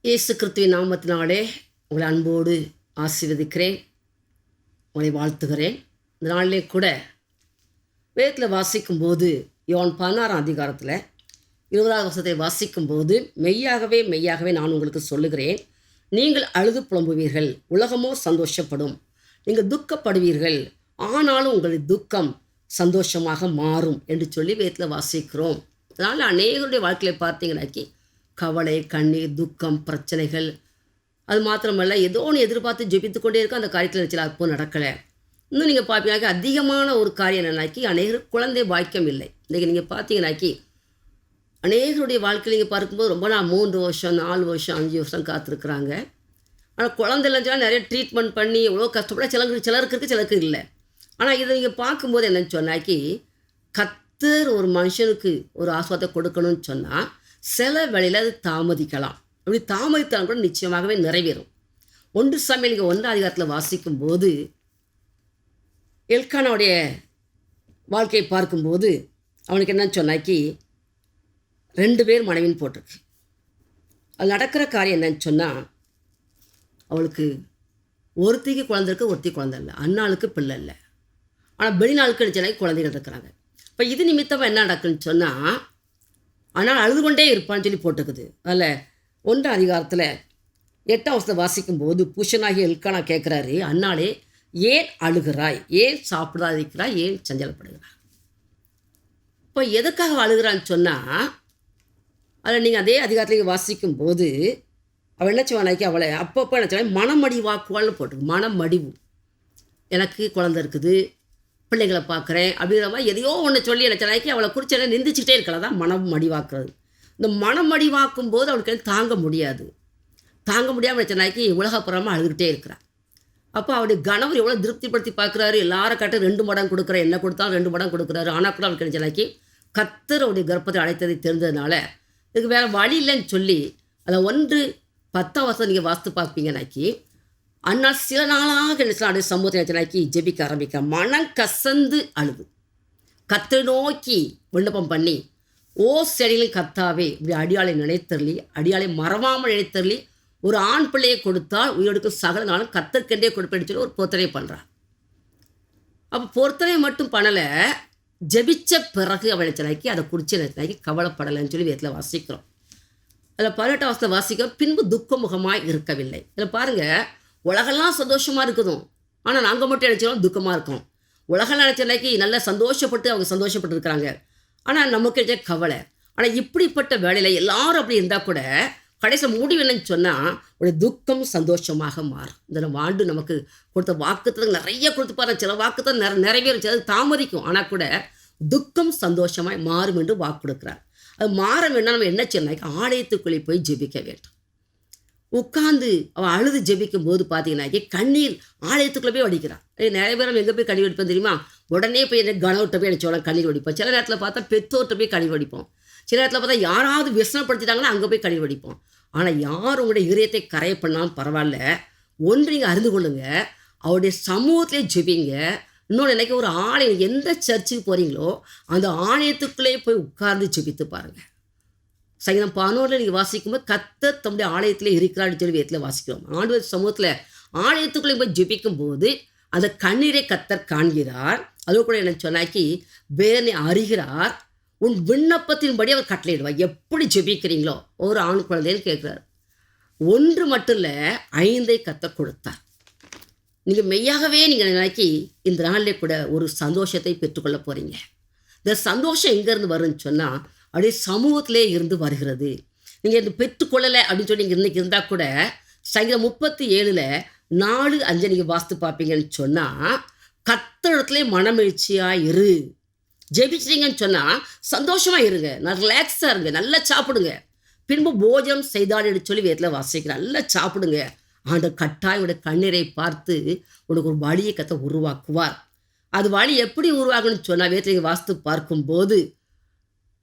இயேசு கிறிஸ்துவின் நாமத்தினாலே உங்களை அன்போடு ஆசீர்வதிக்கிறேன், உங்களை வாழ்த்துகிறேன். இந்த நாளிலே கூட வேதத்தில் வாசிக்கும்போது யோவான் 16ஆம் அதிகாரத்தில் 20வது வசனத்தை வாசிக்கும்போது மெய்யாகவே மெய்யாகவே நான் உங்களுக்கு சொல்லுகிறேன், நீங்கள் அழுது புலம்புவீர்கள், உலகமோ சந்தோஷப்படும். நீங்கள் துக்கப்படுவீர்கள், ஆனாலும் உங்களுடைய துக்கம் சந்தோஷமாக மாறும் என்று சொல்லி வேதத்தில் வாசிக்கிறோம். அதனால் அநேகருடைய வாழ்க்கையை பார்த்தீங்கன்னாக்கி கவலை, கண்ணீர், துக்கம், பிரச்சனைகள், அது மாத்திரமல்ல ஏதோ ஒன்று எதிர்பார்த்து ஜெபித்து கொண்டே இருக்கும், அந்த காரியத்தில் நினச்சல அப்போ நடக்கலை. இன்னும் நீங்கள் பார்ப்பீங்கன்னாக்கி அதிகமான ஒரு காரியம் என்னன்னாக்கி அநேகர் குழந்தை பாக்கியம் இல்லை. இன்றைக்கி நீங்கள் பார்த்தீங்கன்னாக்கி அநேகருடைய வாழ்க்கையில் நீங்கள் பார்க்கும்போது ரொம்ப 3 வருஷம் 4 வருஷம் 5 வருஷம் காத்திருக்குறாங்க. ஆனால் குழந்தை இல்லைன்னா நிறைய ட்ரீட்மெண்ட் பண்ணி எவ்வளோ கஷ்டப்பட சிலருக்கு இருக்குது, சிலருக்கு இல்லை. ஆனால் இதை நீங்கள் பார்க்கும்போது என்னன்னு சொன்னாக்கி கர்த்தர் ஒரு மனுஷனுக்கு ஒரு ஆசீர்வாதத்தை கொடுக்கணும்னு சொன்னால் சில வேளையில் அது தாமதிக்கலாம். அப்படி தாமதித்தாலும் கூட நிச்சயமாகவே நிறைவேறும். 1 சாமுவேல் 1ஆம் அதிகாரத்தில் வாசிக்கும்போது எல்கானாவுடைய வாழ்க்கையை பார்க்கும்போது அவனுக்கு என்னன்னு சொன்னாக்கி 2 பேர் மனைவின்னு போட்டிருக்கு. அது நடக்கிற காரியம் என்னன்னு சொன்னால் அவளுக்கு ஒருத்திக்கு குழந்தை இருக்குது, ஒருத்தி குழந்தை இல்லை. அண்ணாளுக்கு பிள்ளை இல்லை, ஆனால் வெளிநாளுக்கு நினச்சனாக்கி குழந்தைகள் இருக்கிறாங்க. இப்போ இது நிமித்தமாக என்ன நடக்குன்னு சொன்னால் ஆனால் அழுது கொண்டே இருப்பான்னு சொல்லி போட்டுக்குது. அதில் 1ஆம் அதிகாரத்தில் 8ஆம் வசனத்தை வாசிக்கும்போது புருஷனாகிய எல்கானா கேட்குறாரு, அண்ணாளே ஏன் அழுகிறாய், ஏன் சாப்பிடாதிருக்கிறாய், ஏன் சஞ்சலப்படுகிறாய்? இப்போ எதுக்காக அழுகிறான்னு சொன்னால் அதில் நீங்கள் அதே அதிகாரத்தில் வாசிக்கும்போது அவள் என்ன செய்வானாக்கி அவளை அப்பப்போ என்ன செய்வாள், மனமடிவாக்குவாள்னு போட்டிருக்கு. மனமடிவு, எனக்கு குழந்தை இருக்குது, பிள்ளைங்களை பார்க்குறேன் அப்படிங்கிற மாதிரி எதையோ ஒன்று சொல்லி என்ன சொன்னாக்கி அவளை குறித்து என்ன நிந்திச்சுட்டே இருக்கலாம். தான் மனம் மடிவாக்குறது. இந்த மனம் மடிவாக்கும் போது அவளுக்கு தாங்க முடியாது. தாங்க முடியாமல் சொன்னாக்கி உலகப்புறமாக அழுதுகிட்டே இருக்கிறான். அப்போ அவருடைய கணவர் எவ்வளோ திருப்திப்படுத்தி பார்க்குறாரு, எல்லாரும் கட்ட 2 மடங்கு கொடுக்குறேன், என்ன கொடுத்தாலும் 2 மடங்கு கொடுக்குறாரு. ஆனால் கூட அவளுக்கு சொன்னாக்கி கர்த்தர் அவருடைய கர்ப்பத்தை அழைத்ததை தெரிந்ததுனால இதுக்கு வேறு வழி இல்லைன்னு சொல்லி அதை 1:10 வசனம் நீங்கள் வாசித்து பார்ப்பீங்கன்னாக்கி அண்ணால் சில நாளாக அப்படியே சமூகத்தை நினச்சினாக்கி ஜெபிக்க ஆரம்பிக்க மனம் கசந்து அழுது கர்த்தரை நோக்கி விண்ணப்பம் பண்ணி, ஓ செடிகளின் கர்த்தாவே இப்படி அடியாளை நினைத்தரலி, அடியாளை மறவாமல் நினைத்தரலி, ஒரு ஆண் பிள்ளையை கொடுத்தால் உயிரோடுக்கும் சகல நாளும் கர்த்தர்க்கென்றே கொடுப்பேன்னு சொல்லி ஒரு பொருத்தனை பண்ணுறான். அப்போ பொருத்தனை மட்டும் பண்ணலை, ஜெபிச்ச பிறகு அவள் நினச்சினாக்கி அதை குறித்து நினச்சினாக்கி கவலைப்படலைன்னு சொல்லி வேதத்தில் வாசிக்கிறோம். அதில் 18ஆம் வசனத்தை வாசிக்கிறோம், பின்பு துக்கமுகமாக இருக்கவில்லை. இதில் பாருங்கள், உலகெல்லாம் சந்தோஷமாக இருக்குதும், ஆனால் நாங்கள் மட்டும் நினச்சாலும் துக்கமாக இருக்கோம். உலகெல்லாம் நினச்சனாக்கி நல்லா சந்தோஷப்பட்டு அவங்க சந்தோஷப்பட்டு இருக்கிறாங்க, ஆனால் நமக்கு நினச்ச கவலை. ஆனால் இப்படிப்பட்ட வேலையில் எல்லாரும் அப்படி இருந்தால் கூட கடைசியில் முடிவு என்னன்னு சொன்னால் ஒரு துக்கம் சந்தோஷமாக மாறும். இந்த ஆண்டு நமக்கு கொடுத்த வாக்குத்தத்தங்கள் நிறைய கொடுத்துப்பாரு. சில வாக்குத்தான் நிறைவேறும், சில தாமதிக்கும், ஆனால் கூட துக்கம் சந்தோஷமாக மாறும் என்று வாக்கு கொடுக்குறார். அது மாற வேண்டாம். நம்ம என்ன செய்யணும், ஆலயத்துக்குள்ளே போய் ஜெபிக்க வேண்டும். உட்காந்து அவள் அழுது ஜெபிக்கும் போது பார்த்தீங்கன்னாக்கி கண்ணீர் ஆலயத்துக்குள்ளே போய் வடிக்கிறான். நிறைய பேர் நம்ம எங்கே போய் கண்ணீர் வடிப்போம் தெரியுமா? உடனே போய் என்ன கணவர்கிட்ட போய் எனக்கு சொல்ல கண்ணீர் வடிப்போம். சில நேரத்தில் பார்த்தா பெற்றோர்கிட்ட போய் கண்ணீர் வடிப்போம். சில நேரத்தில் பார்த்தா யாராவது விசனப்படுத்திட்டாங்கன்னா அங்கே போய் கண்ணீர் வடிப்போம். ஆனால் யார் உங்களுடைய இதயத்தை கரைய பண்ணாலும் பரவாயில்ல, ஒன்று நீங்கள் அறிந்து கொள்ளுங்க, அவருடைய சமூகத்திலே ஜெபிங்க. இன்னொன்று இன்றைக்கி ஒரு ஆலயம், எந்த சர்ச்சுக்கு போகிறீங்களோ அந்த ஆலயத்துக்குள்ளே போய் உட்கார்ந்து ஜெபித்து பாருங்கள். சங்கீதம் 11 நீங்கள் வாசிக்கும்போது கர்த்தர் தம்முடைய ஆலயத்திலே இருக்கிறான்னு சொல்லி வேதத்தில் வாசிக்கிறோம். ஆண்டவர் சமூகத்தில் ஆலயத்துக்குள்ளே போய் ஜெபிக்கும் போது அந்த கண்ணீரை கர்த்தர் காண்கிறார். அதோ கூட என்ன சொன்னாக்கி வேதனை அறிகிறார். உன் விண்ணப்பத்தின்படி அவர் கட்டளையிடுவார். எப்படி ஜெபிக்கிறீங்களோ, ஒரு ஆண் குழந்தைன்னு கேட்குறாரு. 1 மட்டும் இல்லை, 5 கர்த்தர் கொடுத்தார். நீங்கள் மெய்யாகவே நீங்கள் நினைக்கி இந்த நாளிலே கூட ஒரு சந்தோஷத்தை பெற்றுக்கொள்ள போகிறீங்க. இந்த சந்தோஷம் எங்கேருந்து வரும்னு சொன்னால் அப்படியே சமூகத்திலே இருந்து வருகிறது. நீங்கள் இது பெற்றுக்கொள்ளலை அப்படின்னு சொல்லி நீங்கள் இன்றைக்கி இருந்தால் கூட சங்கீதம் 37:4-5 நீங்கள் வாசித்து பார்ப்பீங்கன்னு சொன்னால் கர்த்தரிடத்திலே மனமகிழ்ச்சியாக இரு. ஜெபிச்சிட்டிங்கன்னு சொன்னால் சந்தோஷமாக இருங்க, நான் ரிலாக்ஸாக இருங்க, நல்லா சாப்பிடுங்க. பின்பு போஜனம் செய்தாடுன்னு சொல்லி வேதத்தில் வாசிக்கிறேன். நல்லா சாப்பிடுங்க. ஆண்டவர் கட்டாயோட கண்ணீரை பார்த்து உனக்கு ஒரு வழியை கர்த்தர் உருவாக்குவார். அது வழி எப்படி உருவாகணும்னு சொன்னால் வேதத்தில் வாசித்து பார்க்கும்போது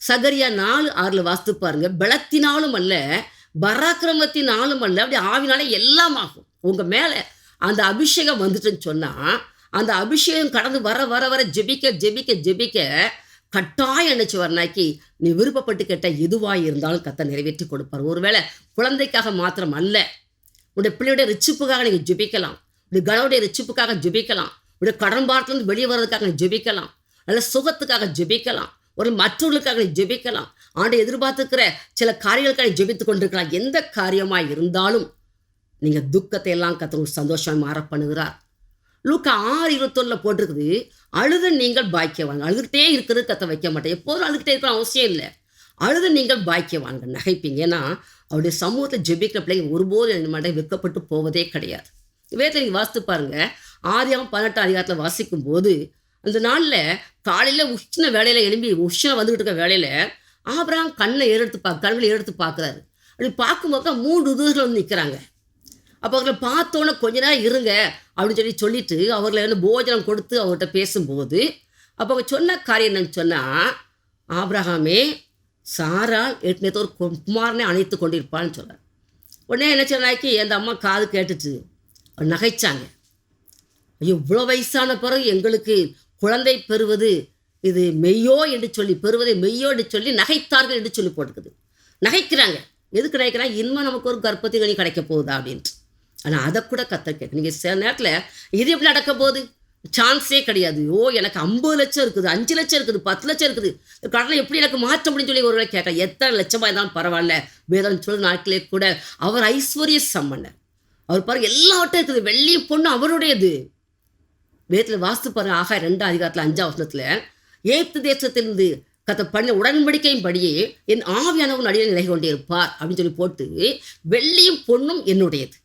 சகரியா 4:6 வாசித்து பாருங்க. பலத்தினாலும் அல்ல, பராக்கிரமத்தினாலும் அல்ல, அப்படி ஆவினாலே எல்லாம் ஆகும். உங்கள் மேலே அந்த அபிஷேகம் வந்துட்டுன்னு சொன்னால் அந்த அபிஷேகம் கடந்து வர வர வர ஜெபிக்க ஜெபிக்க ஜெபிக்க கட்டாயம் நினைச்சுவார்னாக்கி நீ விருப்பப்பட்டு கேட்ட எதுவாக இருந்தாலும் கர்த்தர் நிறைவேற்றி கொடுப்பார். ஒருவேளை குழந்தைக்காக மாத்திரம் அல்ல, உடைய பிள்ளையுடைய ரிச்சிப்புக்காக நீங்கள் ஜெபிக்கலாம், உடைய கணவருடைய ரிச்சிப்புக்காக ஜெபிக்கலாம், உடைய கடன் பாரத்திலிருந்து வெளியே வர்றதுக்காக நீ ஜெபிக்கலாம், நல்ல சுகத்துக்காக ஜெபிக்கலாம், ஒரு மற்றவர்களுக்காக நீ ஜெபிக்கலாம், ஆண்டை எதிர்பார்த்துக்கிற சில காரியங்களுக்காக நீ ஜெபித்து கொண்டிருக்கலாம். எந்த காரியமாக இருந்தாலும் நீங்கள் துக்கத்தை எல்லாம் கர்த்தர் சந்தோஷமாக மாற பண்ணுகிறார். லூக்கா 6:21 போட்டிருக்குது, அழுது நீங்கள் பாக்கியவாங்க. அழுதுகிட்டே இருக்கிறது கர்த்தர் வைக்க மாட்டேன், எப்போதும் அழுதுகிட்டே இருக்கிற அவசியம் இல்லை. அழுது நீங்கள் பாக்கியவாங்க, நகைப்பீங்க. ஏன்னா அவருடைய சமூகத்தில் ஜெபிக்கிற பிள்ளைங்க ஒருபோது என் மண்டை வெட்கப்பட்டு போவதே கிடையாது. வேதத்தை நீங்கள் வாசித்து பாருங்கள். ஆதியாகமம் 18 வாசிக்கும் போது அந்த நாளில் காலையில் உஷ்ண வேலையில் எழும்பி உஷ்ணம் வந்துக்கிட்டு இருக்க வேலையில் ஆபிரகாம் கண்களை எடுத்து பார்க்குறாரு. அப்படி பார்க்கும்போது 3 தூதர்கள் வந்து நிற்கிறாங்க. அப்போ அவர்களை பார்த்தோன்னே கொஞ்ச நேரம் இருங்க அப்படின்னு சொல்லிட்டு அவர்களை வந்து போஜனம் கொடுத்து அவர்கிட்ட பேசும்போது அப்போ அவங்க சொன்ன காரியம் என்னன்னு சொன்னால், ஆபிரகாமே சாராள் ஏற்கனவே ஒரு குமாரனை அணைத்து கொண்டிருப்பான்னு சொல்கிறார். உடனே என்ன சொன்னாக்கி அந்த அம்மா காது கேட்டுச்சு, நகைச்சாங்க. ஐயோ, இவ்வளோ வயசான பிறகு எங்களுக்கு குழந்தை பெறுவது இது மெய்யோ என்று சொல்லி பெறுவதை மெய்யோ என்று சொல்லி நகைத்தார்கள் என்று சொல்லி போட்டுக்குது. நகைக்கிறாங்க. எதுக்கு நகைக்கிறாங்க? இன்னும் நமக்கு ஒரு கர்ப்பத்தி கனி கிடைக்க போகுதா அப்படின்ட்டு. ஆனால் அதை கூட கர்த்தர் கேட்க, நீங்கள் சில நேரத்தில் இது எப்படி நடக்க போகுது, சான்ஸே கிடையாது. எனக்கு 50 லட்சம் இருக்குது, 5 லட்சம் இருக்குது, 10 லட்சம் இருக்குது, கடனை எப்படி எனக்கு மாற்ற முடியும்னு சொல்லி ஒருவேளை கேட்கலாம். எத்தனை லட்சமாக இருந்தாலும் பரவாயில்ல, வேதம் சொல்ல நாட்களே கூட அவர் ஐஸ்வர்ய சம்பன்னர். அவர் பாருங்க எல்லாவட்டும் இருக்குது, வெள்ளியும் பொண்ணு அவருடையது. வேதத்தில் வாஸ்து பாருங்க, ஆகாய 2:5 ஏப்து தேசத்திலிருந்து கர்த்தர் பண்ண உடன்படிக்கையும் படியே என் ஆவியானவன் அடியில் நிலை கொண்டே இருப்பார் அப்படின்னு சொல்லி போட்டு, வெள்ளியும் பொண்ணும் என்னுடையது,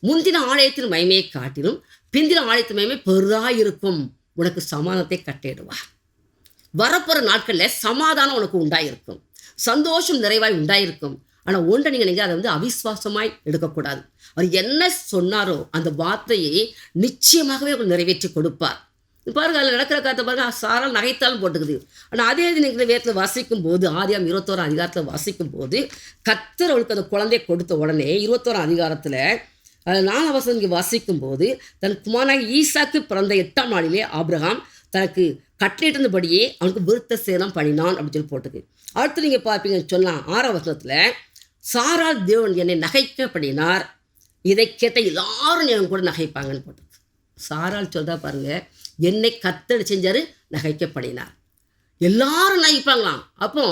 முந்தின ஆலயத்தின் மகிமையை காட்டிலும் பிந்தின ஆலயத்தின் மகிமை பெரிதாயிருக்கும், உனக்கு சமாதானத்தை கட்டிடுவார். வரப்போகிற நாட்களில் சமாதானம் உனக்கு உண்டாயிருக்கும், சந்தோஷம் நிறைவாய் உண்டாயிருக்கும். ஆனால் ஒன்றை நீங்கள் அதை வந்து அவிசுவாசமாய் எடுக்கக்கூடாது. அவர் என்ன சொன்னாரோ அந்த வார்த்தையை நிச்சயமாகவே அவர் நிறைவேற்றி கொடுப்பார். பாருங்கள், அதில் நடக்கிற காலத்தை பாருங்கள், சாரால் நகைத்தாலும் போட்டுக்குது. ஆனால் அதே இது நீங்கள் வேதத்தில் வாசிக்கும் போது ஆதியாகமம் 21 வாசிக்கும் போது கர்த்தர் அவளுக்கு அந்த குழந்தையை கொடுத்த உடனே 21 அதில் 4 வாசிக்கும் போது தன் குமாரனாகி ஈசாக்கு பிறந்த 8ஆம் நாளிலே ஆபிரகாம் தனக்கு கட்டளையிட்டபடியே அவனுக்கு விருத்த சேதனம் பண்ணினான் அப்படின்னு சொல்லி போட்டுக்கு. அடுத்து நீங்கள் பார்ப்பீங்கன்னு சொன்னால் 6 சாரால் தேவன் என்னை நகைக்க பண்ணினார், இதை கேட்ட எல்லாரும் என் கூட நகைப்பாங்கன்னு போட்டுருக்கு. சாரால் சொல்கிறா பாருங்கள், என்னை கர்த்தர் செஞ்சார், நகைக்கப்படினார். எல்லாரும் நகைப்பாங்களாம். அப்போ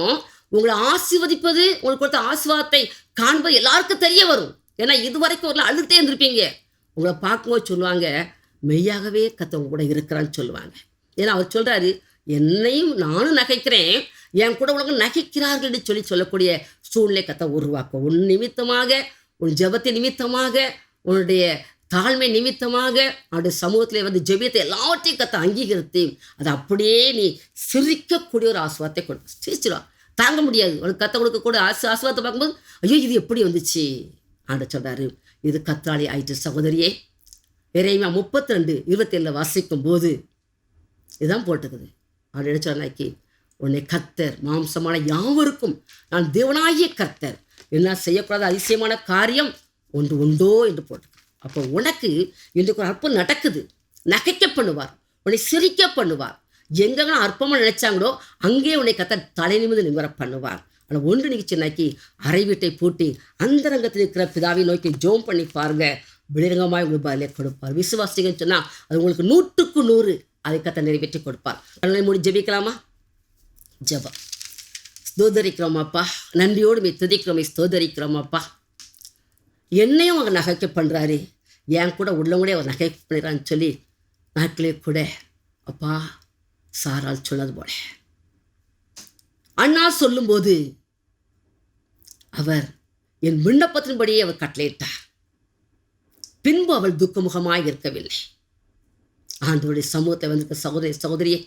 உங்களை ஆசீர்வதிப்பது, உங்களுக்கு கொடுத்த ஆசீர்வாதத்தை காண்பது எல்லாருக்கும் தெரிய வரும். ஏன்னா இதுவரைக்கும் ஒரு அழுதுகிட்டே இருந்திருப்பீங்க. உங்களை பார்க்கும்போது சொல்லுவாங்க, மெய்யாகவே கர்த்தர் கூட இருக்கிறான்னு சொல்லுவாங்க. ஏன்னா அவர் சொல்கிறாரு, என்னையும் நானும் நகைக்கிறேன், என் கூட உலகம் நகைக்கிறார்கள் என்று சொல்லக்கூடிய சூழ்நிலை கர்த்தர் உருவாக்கும். உன் நிமித்தமாக, உன் ஜெபத்தின் நிமித்தமாக, உன்னுடைய தாழ்மை நிமித்தமாக அவருடைய சமூகத்தில் வந்து ஜெபியத்தை எல்லாவற்றையும் கர்த்தர் அங்கீகரித்து அதை அப்படியே நீ சிரிக்கக்கூடிய ஒரு ஆசீர்வாதத்தை கொடு. சிரிச்சிடும், தாங்க முடியாது. உனக்கு கர்த்தர் கொடுக்க கூட ஆசீர்வாதத்தை பார்க்கும்போது ஐயோ இது எப்படி வந்துச்சு ஆண்டவர் சொல்கிறாரு, இது கர்த்தராலே ஆயிற்று சகோதரியே. எரேமியா 32:27 வாசிக்கும் போது இதுதான் போட்டுக்குது. அவர் என்ன சொன்னாக்கி, உன்னை கர்த்தர் மாம்சமான யாவருக்கும் நான் தேவனாகிய கர்த்தர் என்ன செய்யக்கூடாத அதிசயமான காரியம் ஒன்று உண்டோ என்று போட்டு. அப்போ உனக்கு இன்றைக்கு ஒரு அற்பம் நடக்குது, நகைக்க பண்ணுவார், உன்னை சிரிக்க பண்ணுவார். எங்கெல்லாம் அற்பமாக நினைச்சாங்களோ அங்கே உன்னை கர்த்தர் தலை நிமிர்ந்து நிமிர பண்ணுவார். ஆனால் ஒன்று நீங்கள் சின்னாக்கி அறை வீட்டை பூட்டி அந்தரங்கத்தில் இருக்கிற பிதாவை நோக்கி ஜோம் பண்ணி பாருங்க, வெளிரங்கமாய் உங்களுக்கு பதிலை கொடுப்பார். விசுவாசிங்கன்னு சொன்னால் அது உங்களுக்கு 100க்கு 100 அதை கர்த்தர் நிறைவேற்றி கொடுப்பார். அதனை மூடி ஜெபிக்கலாமா? ஜெபம். ஸ்தோதரிக்கிறோமாப்பா, நன்றியோடு துதிக்கிறோமே, ஸ்தோதரிக்கிறோமாப்பா. என்னையும் அவங்க நகைக்க பண்ணுறாரு, என் கூட உள்ளவங்களே அவர் நகை பண்ணுறான்னு சொல்லி நாட்களே கூட அப்பா சாரால் சொன்னது போல அண்ணா சொல்லும்போது அவர் என் விண்ணப்பத்தின்படியே அவர் கட்டளையிட்டார். பின்பு அவள் துக்கமுகமாக இருக்கவில்லை. ஆண்டவருடைய சமூகத்தை வந்து சகோதரியே,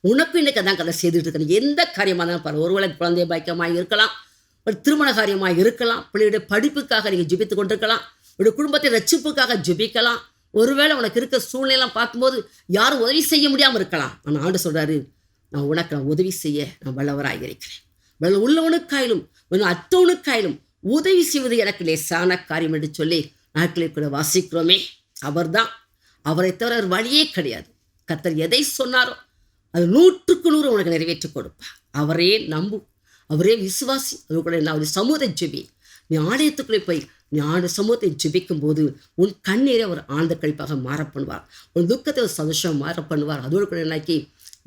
உனக்கும் இன்னைக்கு அதான் கதை செய்துட்டு இருக்கணும். எந்த காரியமாக இருந்தாலும் பாரு, ஒருவேளை குழந்தைய பாக்கியமாக இருக்கலாம், ஒரு திருமண காரியமாக இருக்கலாம், பிள்ளையுடைய படிப்புக்காக நீங்கள் ஜெபித்து கொண்டிருக்கலாம், உடைய குடும்பத்தை ரட்சிப்புக்காக ஜெபிக்கலாம். ஒருவேளை உனக்கு இருக்க சூழ்நிலாம் பார்க்கும்போது யாரும் உதவி செய்ய முடியாமல் இருக்கலாம். ஆனால் ஆண்டவர் சொல்கிறாரு, நான் உதவி செய்ய நான் வல்லவராக இருக்கிறேன். வெள்ள உள்ளவனுக்காயிலும் அற்றவனுக்காயிலும் உதவி செய்வது எனக்கு லேசான காரியம் என்று சொல்லி நாட்களை கூட வாசிக்கிறோமே. அவர்தான், அவரை தவிர வழியே கிடையாது. கர்த்தர் எதை சொன்னாரோ அது 100% உனக்கு நிறைவேற்றி கொடுப்பார். அவரே நம்பு, அவரே விசுவாசி. அது கூட அவருடைய சமூகத்தை ஜெபி. நீ ஆலயத்துக்குள்ளே போய் நீ சமூகத்தை ஜெபிக்கும் போது உன் கண்ணீரை அவர் ஆழ்ந்த கழிப்பாக மாற பண்ணுவார். உன் துக்கத்தை ஒரு சந்தோஷம் மாற பண்ணுவார். அதோடு கூட என்னாக்கி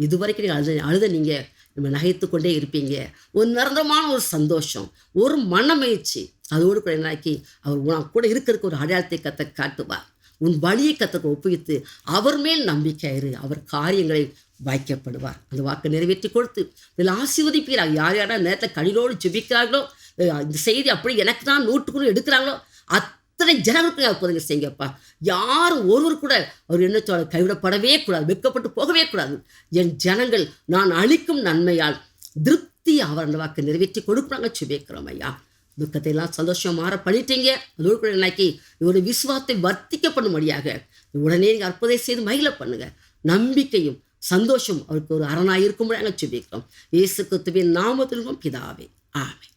இதுவரைக்கும் நீங்கள் அழுத நீங்கள் நம்ம நகைத்து கொண்டே இருப்பீங்க. ஒரு நிரந்தரமான ஒரு சந்தோஷம், ஒரு மனமகிழ்ச்சி, அதோடு கூட என்னாக்கி அவர் உன் கூட இருக்கிறதுக்கு ஒரு அடையாளத்தை கத்த காட்டுவார். உன் வழியை கத்தக்கு ஒப்புவித்து அவர் மேல் நம்பிக்கையாயிரு. அவர் காரியங்களை வாய்க்கப்படுவார். அந்த வாக்கை நிறைவேற்றி கொடுத்து இதில் ஆசீர்வதிப்பீராக. யார் யாராவது நேரத்தில் கடிலோடு ஜெபிக்கிறார்களோ, இந்த செய்தி அப்படி எனக்கு தான் 100% எடுக்கிறாங்களோ அத்தனை ஜனங்களுக்கு அப்போதுங்க செய்யுங்கப்பா. யாரும் ஒருவர் கூட அவர் என்ன சொல்ல கைவிடப்படவே கூடாது, வெட்கப்பட்டு போகவே கூடாது. என் ஜனங்கள் நான் அளிக்கும் நன்மையால் திருப்தி அவர் அந்த வாக்கை நிறைவேற்றி கொடுக்குறாங்க ஜெபிக்கிறோம் ஐயா. துக்கத்தை எல்லாம் சந்தோஷம் மாற பண்ணிட்டீங்க. அதோடு கூட என்னாக்கி இவருடைய விசுவாசத்தை வர்த்திக்கப்படும்படியாக உடனே நீங்கள் அற்புதம் செய்து மகிழ பண்ணுங்க. நம்பிக்கையும் சந்தோஷம் அவருக்கு ஒரு அரணாக இருக்கும்படியாக ஜெபிக்கிறோம். இயேசு கிறிஸ்துவின் நாமத்திலும் பிதாவே, ஆமென்.